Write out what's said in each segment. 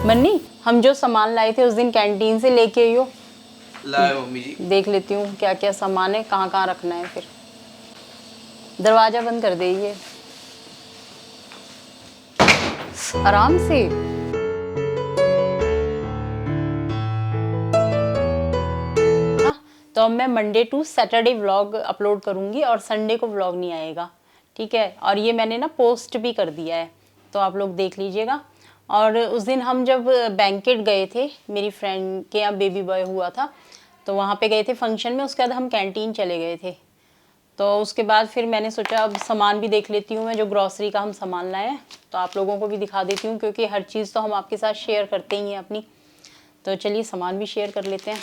मन्नी, हम जो सामान लाए थे उस दिन कैंटीन से लेके आई हो? लाए मम्मी जी। देख लेती हूँ क्या क्या सामान है, कहाँ कहाँ रखना है। फिर दरवाजा बंद कर दे, ये आराम से। तो अब मैं Monday to Saturday vlog upload करूँगी और संडे को व्लॉग नहीं आएगा, ठीक है। और ये मैंने ना पोस्ट भी कर दिया है, तो आप लोग देख लीजिएगा। और उस दिन हम जब बैंकेट गए थे, मेरी फ्रेंड के यहाँ बेबी बॉय हुआ था, तो वहाँ पे गए थे फंक्शन में। उसके बाद हम कैंटीन चले गए थे। तो उसके बाद फिर मैंने सोचा अब सामान भी देख लेती हूँ मैं, जो ग्रॉसरी का हम सामान लाए हैं, तो आप लोगों को भी दिखा देती हूँ, क्योंकि हर चीज़ तो हम आपके साथ शेयर करते ही हैं अपनी। तो चलिए सामान भी शेयर कर लेते हैं।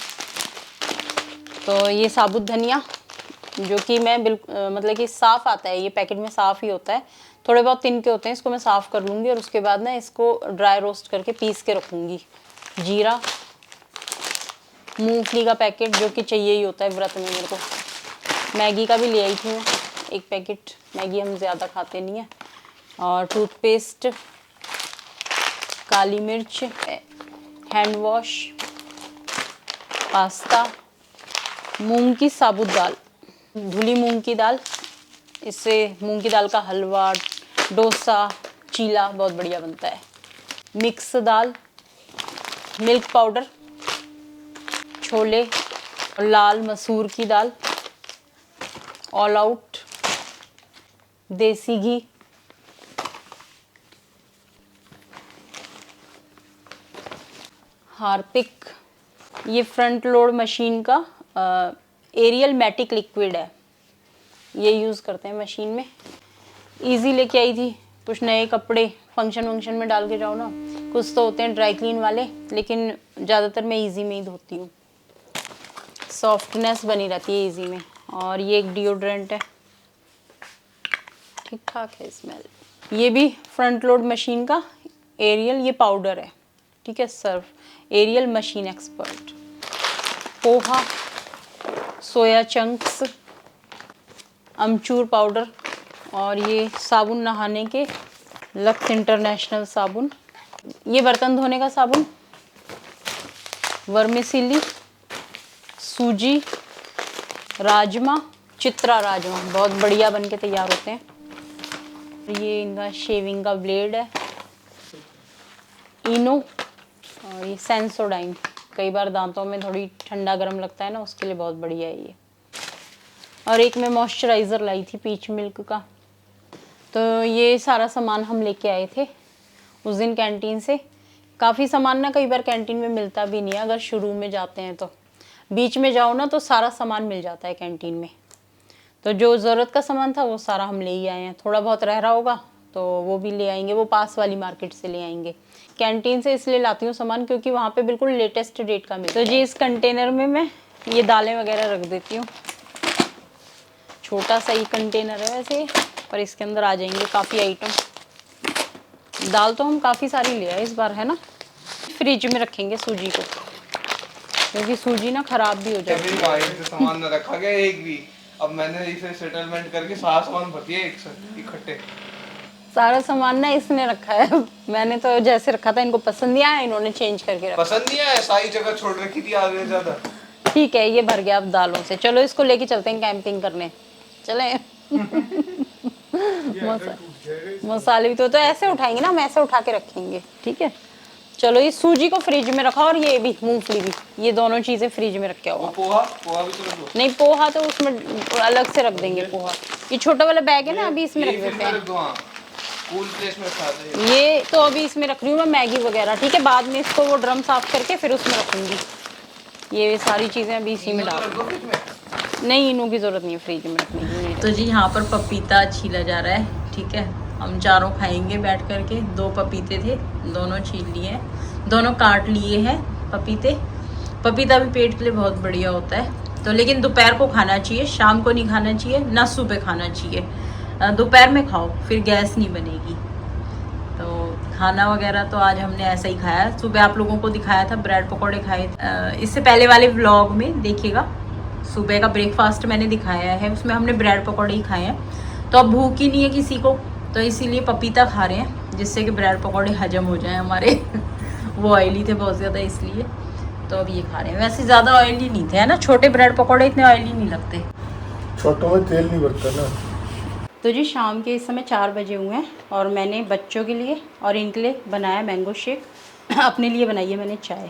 तो ये साबुत धनिया, जो कि मैं मतलब कि साफ़ आता है, ये पैकेट में साफ़ ही होता है, थोड़े बहुत तिनके होते हैं, इसको मैं साफ़ कर लूँगी और उसके बाद ना इसको ड्राई रोस्ट करके पीस के रखूँगी। जीरा, मूंगफली का पैकेट, जो कि चाहिए ही होता है व्रत में मेरे को। मैगी का भी ले आई थी मैं एक पैकेट, मैगी हम ज़्यादा खाते नहीं हैं। और टूथपेस्ट, काली मिर्च, हैंड वॉश, पास्ता, मूंग की साबुत दाल, धुली मूंग की दाल, इससे मूंग की दाल का हलवा, डोसा, चीला बहुत बढ़िया बनता है। मिक्स दाल, मिल्क पाउडर, छोले, लाल मसूर की दाल, ऑल आउट, देसी घी, हार्पिक, ये फ्रंट लोड मशीन का एरियल मैटिक लिक्विड है, ये यूज़ करते हैं मशीन में। इजी लेके आई थी, कुछ नए कपड़े फंक्शन वंक्शन में डाल के जाओ ना, कुछ तो होते हैं ड्राई क्लीन वाले, लेकिन ज़्यादातर मैं इजी में ही धोती हूँ, सॉफ्टनेस बनी रहती है इजी में। और ये एक डिओड्रेंट है, ठीक ठाक है स्मेल। ये भी फ्रंट लोड मशीन का एरियल, ये पाउडर है, ठीक है, Surf Ariel machine expert. Poha, soya chunks, अमचूर पाउडर, और ये साबुन नहाने के, लक्स इंटरनेशनल साबुन। ये बर्तन धोने का साबुन, वर्मिसिली, सूजी, राजमा, चित्रा राजमा बहुत बढ़िया बन के तैयार होते हैं। ये इनका शेविंग का ब्लेड है, इनो, और ये सेंसोडाइन, कई बार दांतों में थोड़ी ठंडा गर्म लगता है ना, उसके लिए बहुत बढ़िया है ये। और एक मैं मॉइस्चराइज़र लाई थी पीच मिल्क का। तो ये सारा सामान हम लेके आए थे उस दिन कैंटीन से। काफ़ी सामान ना कई बार कैंटीन में मिलता भी नहीं है, अगर शुरू में जाते हैं तो। बीच में जाओ ना तो सारा सामान मिल जाता है कैंटीन में। तो जो ज़रूरत का सामान था वो सारा हम ले ही आए हैं, थोड़ा बहुत रह रहा होगा तो वो भी ले आएंगे, वो पास वाली मार्केट से ले आएंगे। कैंटीन से इसलिए लाती हूँ सामान क्योंकि वहाँ पे बिल्कुल लेटेस्ट डेट का मिलता है। तो जी इस कंटेनर में मैं ये दालें वगैरह रख देती हूँ। छोटा सा ही कंटेनर है वैसे, पर इसके अंदर आ जाएंगे काफ़ी आइटम। दाल तो हम काफ़ी सारी ले आए इस बार, है ना। फ्रिज में रखेंगे सूजी को, क्योंकि सूजी ना ख़राब भी हो जाती है। सामान न रखा गया एक भी, अब मैंने इसे सेटलमेंट करके सारा सामान भर दिया एक साथ इकट्ठे। सारा सामान ना इसने रखा है, मैंने तो जैसे रखा था इनको पसंद नहीं आया, इन्होंने चेंज करके रखा। पसंद नहीं आया, सारी जगह छोड़ रखी थी आगे ज़्यादा। ठीक है, ये भर गया अब दालों से। चलो इसको लेके चलते हैं कैंपिंग करने, चले। मसाले भी तो ऐसे उठाएंगे ना, हम ऐसे उठा के रखेंगे, ठीक है। चलो ये सूजी को फ्रिज में रखा, और ये भी मूंगफली भी, ये दोनों चीज़ें फ्रिज में रखे हुआ। पोहा भी तो रख दो। नहीं, पोहा तो उसमें अलग से रख देंगे। पोहा ये छोटा वाला बैग है ना, अभी इसमें रख देते हैं। कूल प्लेस में रखा दे। ये तो अभी इसमें रख रही हूँ मैं मैगी वगैरह, ठीक है। बाद में इसको वो ड्रम साफ करके फिर उसमें रखूँगी। ये सारी चीज़ें अभी इसी में डाल दो। नहीं, इनों की ज़रूरत नहीं है फ्रिज में रखने की। तो जी यहाँ पर पपीता छीला जा रहा है, ठीक है। हम चारों खाएंगे बैठ करके। 2 पपीते थे, दोनों छील लिए हैं, दोनों काट लिए हैं पपीते। पपीता भी पेट के लिए बहुत बढ़िया होता है। तो लेकिन दोपहर को खाना चाहिए, शाम को नहीं खाना चाहिए, ना सुबह खाना चाहिए। दोपहर में खाओ, फिर गैस नहीं बनेगी। तो खाना वगैरह तो आज हमने ऐसा ही खाया। सुबह आप लोगों को दिखाया था, ब्रेड पकौड़े खाए। इससे पहले वाले व्लॉग में देखिएगा, सुबह का ब्रेकफास्ट मैंने दिखाया है, उसमें हमने ब्रेड पकौड़े ही खाए हैं। तो अब भूख ही नहीं है किसी को, तो इसीलिए पपीता खा रहे हैं, जिससे कि ब्रेड पकौड़े हजम हो जाएं हमारे। वो ऑयली थे बहुत ज़्यादा इसलिए, तो अब ये खा रहे हैं। वैसे ज़्यादा ऑयली नहीं थे, है ना, छोटे ब्रेड पकौड़े इतने ऑयली नहीं लगते, छोटों में तेल नहीं बढ़ता ना। तो जी शाम के इस समय 4 बजे हुए हैं और मैंने बच्चों के लिए और इनके लिए बनाया मैंगो शेक। अपने लिए बनाई है मैंने चाय।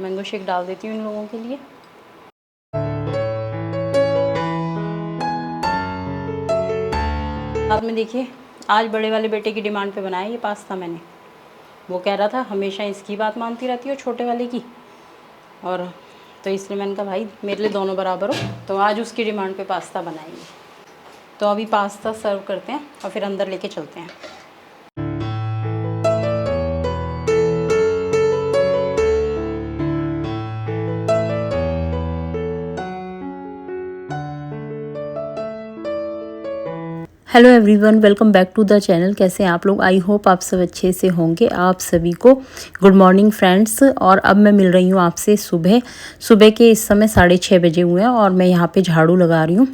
मैंगो शेक डाल देती हूँ इन लोगों के लिए। साथ में देखिए आज बड़े वाले बेटे की डिमांड पे बनाया ये पास्ता मैंने। वो कह रहा था हमेशा इसकी बात मानती रहती हो छोटे वाले की, और तो इसलिए मैंने कहा भाई मेरे लिए दोनों बराबर हो, तो आज उसकी डिमांड पे पास्ता बनाएंगे। तो अभी पास्ता सर्व करते हैं और फिर अंदर लेके चलते हैं। Hello everyone, welcome back to the channel. कैसे हैं आप लोग? आई होप आप सब अच्छे से होंगे। आप सभी को गुड मॉर्निंग फ्रेंड्स। और अब मैं मिल रही हूँ आपसे सुबह के इस समय 6:30 बजे हुए हैं और मैं यहाँ पे झाड़ू लगा रही हूँ।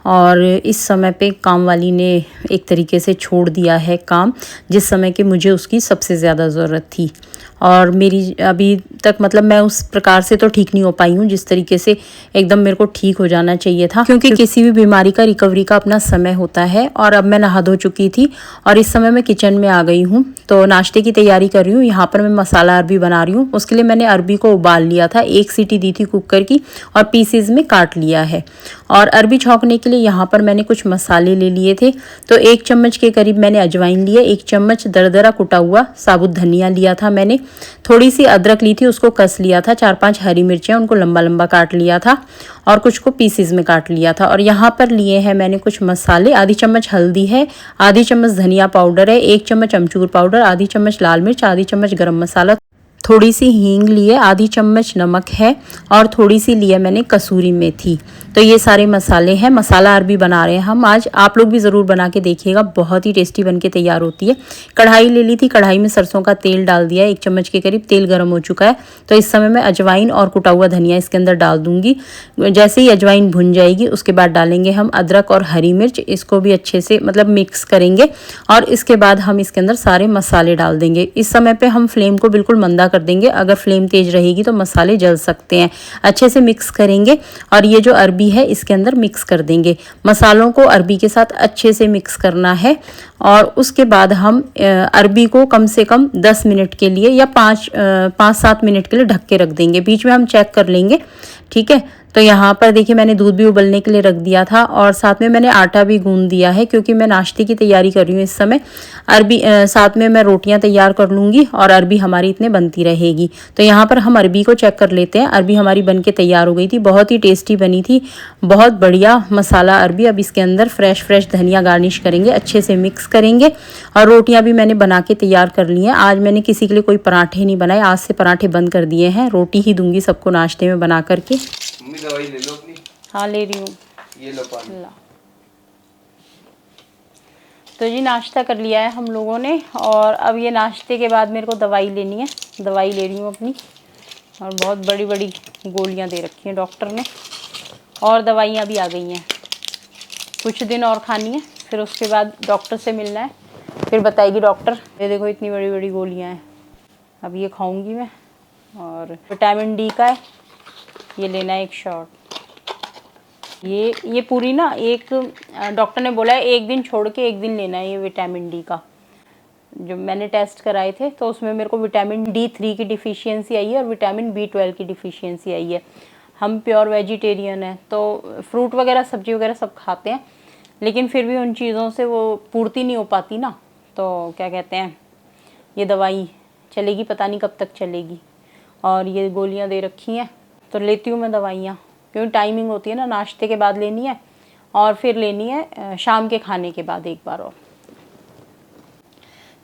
और इस समय पे काम वाली ने एक तरीके से छोड़ दिया है काम, जिस समय कि मुझे उसकी सबसे ज़्यादा ज़रूरत थी। और मेरी अभी तक मतलब मैं उस प्रकार से तो ठीक नहीं हो पाई हूँ जिस तरीके से एकदम मेरे को ठीक हो जाना चाहिए था, क्योंकि किसी भी बीमारी का रिकवरी का अपना समय होता है। और अब मैं नहा धो चुकी थी और इस समय मैं किचन में आ गई हूँ, तो नाश्ते की तैयारी कर रही हूँ। यहाँ पर मैं मसाला अरबी बना रही हूँ। उसके लिए मैंने अरबी को उबाल लिया था, 1 सीटी दी थी कुकर की और पीसेज में काट लिया है। और अरबी छौंकने के लिए यहाँ पर मैंने कुछ मसाले ले लिए थे। तो 1 चम्मच के करीब मैंने अजवाइन लिया, 1 चम्मच दरदरा कुटा हुआ साबुत धनिया लिया था मैंने, थोड़ी सी अदरक ली थी उसको कस लिया था, 4-5 हरी मिर्चें उनको लंबा लंबा काट लिया था और कुछ को पीसेस में काट लिया था। और यहाँ पर लिए हैं मैंने कुछ मसाले, आधी चम्मच हल्दी है, आधी चम्मच धनिया पाउडर है, 1 चम्मच अमचूर पाउडर, आधी चम्मच लाल मिर्च, आधी चम्मच गरम मसाला, थोड़ी सी हींग लिए, आधी चम्मच नमक है और थोड़ी सी लिए मैंने कसूरी मेथी। तो ये सारे मसाले हैं। मसाला अरबी बना रहे हैं हम आज। आप लोग भी ज़रूर बना के देखिएगा, बहुत ही टेस्टी बन के तैयार होती है। कढ़ाई ले ली थी, कढ़ाई में सरसों का तेल डाल दिया है, 1 चम्मच के करीब तेल गर्म हो चुका है। तो इस समय मैं अजवाइन और कुटा हुआ धनिया इसके अंदर डाल दूंगी। जैसे ही अजवाइन भुन जाएगी उसके बाद डालेंगे हम अदरक और हरी मिर्च, इसको भी अच्छे से मतलब मिक्स करेंगे और इसके बाद हम इसके अंदर सारे मसाले डाल देंगे। इस समय पे हम फ्लेम को बिल्कुल मंदा कर देंगे, अगर फ्लेम तेज रहेगी तो मसाले जल सकते हैं। अच्छे से मिक्स करेंगे और ये जो अरबी है इसके अंदर मिक्स कर देंगे। मसालों को अरबी के साथ अच्छे से मिक्स करना है और उसके बाद हम अरबी को कम से कम 10 मिनट के लिए या 5-7 मिनट के लिए ढक के रख देंगे। बीच में हम चेक कर लेंगे, ठीक है। तो यहाँ पर देखिए मैंने दूध भी उबलने के लिए रख दिया था और साथ में मैंने आटा भी गूंद दिया है, क्योंकि मैं नाश्ते की तैयारी कर रही हूँ इस समय। अरबी साथ में मैं रोटियां तैयार कर लूँगी और अरबी हमारी इतने बनती रहेगी। तो यहाँ पर हम अरबी को चेक कर लेते हैं। अरबी हमारी बन के तैयार हो गई थी, बहुत ही टेस्टी बनी थी, बहुत बढ़िया मसाला अरबी। अब इसके अंदर फ्रेश धनिया गार्निश करेंगे, अच्छे से मिक्स करेंगे। और रोटियाँ भी मैंने बना के तैयार कर ली हैं। आज मैंने किसी के लिए कोई पराठे नहीं बनाए, आज से पराठे बंद कर दिए हैं, रोटी ही दूंगी सबको नाश्ते में बना करके। मम्मी दवाई ले लो अपनी। हाँ ले रही हूँ। ये लो पानी। ला। तो जी नाश्ता कर लिया है हम लोगों ने और अब ये नाश्ते के बाद मेरे को दवाई लेनी है। दवाई ले रही हूँ अपनी, और बहुत बड़ी बड़ी गोलियाँ दे रखी हैं डॉक्टर ने, और दवाइयाँ भी आ गई हैं। कुछ दिन और खानी है, फिर उसके बाद डॉक्टर से मिलना है, फिर बताएगी डॉक्टर। ये देखो इतनी बड़ी बड़ी गोलियाँ हैं, अब ये खाऊंगी मैं। और विटामिन डी का है, ये लेना है 1 शॉट। ये पूरी ना, एक डॉक्टर ने बोला है 1 दिन छोड़ के 1 दिन लेना है ये विटामिन डी का। जो मैंने टेस्ट कराए थे तो उसमें मेरे को विटामिन D3 की डिफिशियंसी आई है और विटामिन B12 की डिफिशियंसी आई है। हम प्योर वेजिटेरियन है, तो फ्रूट वगैरह सब्जी वगैरह सब खाते हैं, लेकिन फिर भी उन चीज़ों से वो पूर्ति नहीं हो पाती ना। तो क्या कहते हैं, ये दवाई चलेगी, पता नहीं कब तक चलेगी। और ये गोलियाँ दे रखी हैं, तो लेती हूँ मैं दवाइयाँ, क्योंकि टाइमिंग होती है ना, नाश्ते के बाद लेनी है और फिर लेनी है शाम के खाने के बाद एक बार और।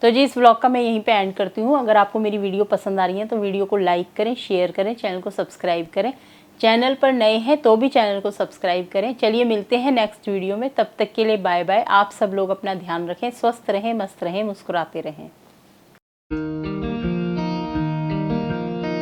तो जी इस व्लॉग का मैं यहीं पे एंड करती हूँ। अगर आपको मेरी वीडियो पसंद आ रही है तो वीडियो को लाइक करें, शेयर करें, चैनल को सब्सक्राइब करें। चैनल पर नए हैं तो भी चैनल को सब्सक्राइब करें। चलिए मिलते हैं नेक्स्ट वीडियो में, तब तक के लिए बाय बाय। आप सब लोग अपना ध्यान रखें, स्वस्थ रहें, मस्त रहें, मुस्कुराते रहें।